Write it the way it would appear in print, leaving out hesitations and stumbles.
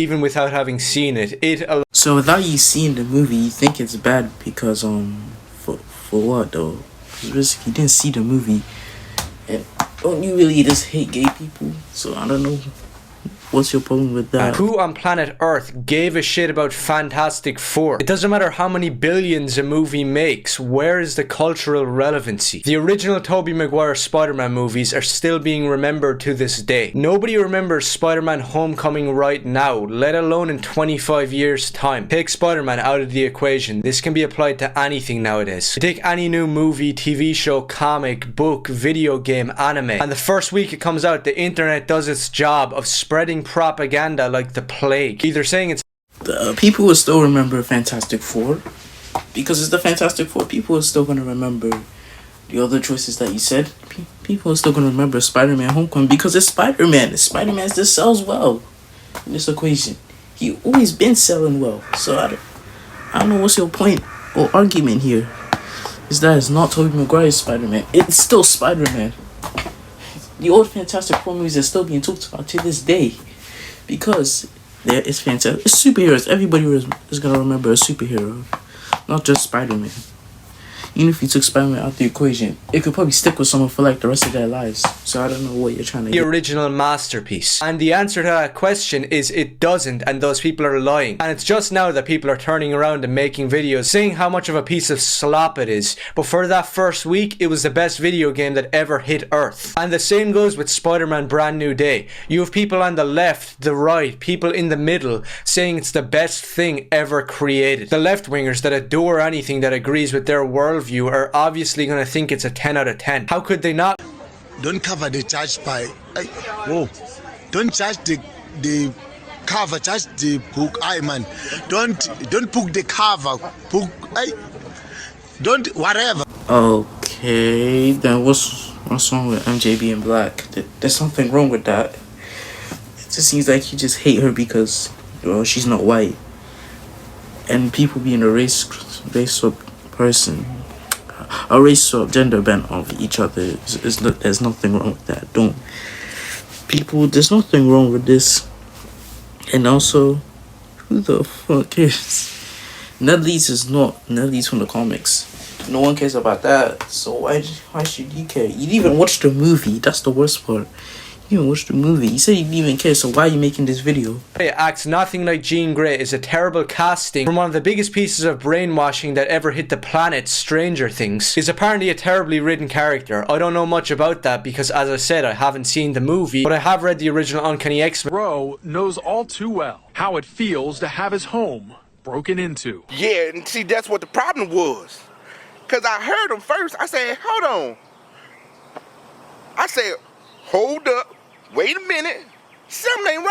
even without having seen it. So without you seeing the movie, you think it's bad because for what though? Because you didn't see the movie, and don't you really just hate gay people? So I don't know. What's your problem with that? Who on planet Earth gave a shit about Fantastic Four? It doesn't matter how many billions a movie makes, where is the cultural relevancy? The original Tobey Maguire Spider-Man movies are still being remembered to this day. Nobody remembers Spider-Man Homecoming right now, let alone in 25 years time. Take Spider-Man out of the equation. This can be applied to anything nowadays. You take any new movie, TV show, comic, book, video game, anime, and the first week it comes out, the internet does its job of spreading propaganda like the plague. Either saying it's people will still remember Fantastic Four because it's the Fantastic Four. People are still gonna remember the other choices that you said. People are still gonna remember Spider-Man Homecoming because it's Spider-Man. Spider-Man just sells well in this equation. He always been selling well. So I don't know what's your point or argument here. Is that it's not Tobey Maguire's Spider-Man. It's still Spider-Man. The old Fantastic Four movies are still being talked about to this day. Because there is fantastic. It's superheroes. Everybody is gonna remember a superhero, not just Spider-Man. Even if you took Spider-Man out the equation, it could probably stick with someone for like the rest of their lives. So I don't know what you're trying to the original masterpiece. And the answer to that question is it doesn't, and those people are lying. And it's just now that people are turning around and making videos saying how much of a piece of slop it is. But for that first week, it was the best video game that ever hit Earth. And the same goes with Spider-Man Brand New Day. You have people on the left, the right, people in the middle saying it's the best thing ever created. The left-wingers that adore anything that agrees with their worldview are obviously going to think it's a 10 out of 10. How could they not? Don't cover the judge by don't judge the cover, judge the book. Man, don't book the cover, book. Don't whatever. Okay, then what's wrong with MJ being black? There's something wrong with that. It just seems like you just hate her because she's not white, and people being a race swap person, a race swap gender bent of each other there's nothing wrong with that. There's nothing wrong with this. And also, who the fuck is Ned Leeds from the comics. No one cares about that. So why should you care? You didn't even watch the movie. That's the worst part. You didn't watch the movie. You said you didn't even care, so why are you making this video? It acts nothing like Jean Grey is a terrible casting from one of the biggest pieces of brainwashing that ever hit the planet, Stranger Things. Is apparently a terribly written character. I don't know much about that because, as I said, I haven't seen the movie, but I have read the original Uncanny X-Men. Bro knows all too well how it feels to have his home broken into. Yeah, and see, that's what the problem was. Because I heard him first. I said, hold on. I said, hold up. Wait a minute. Something ain't right.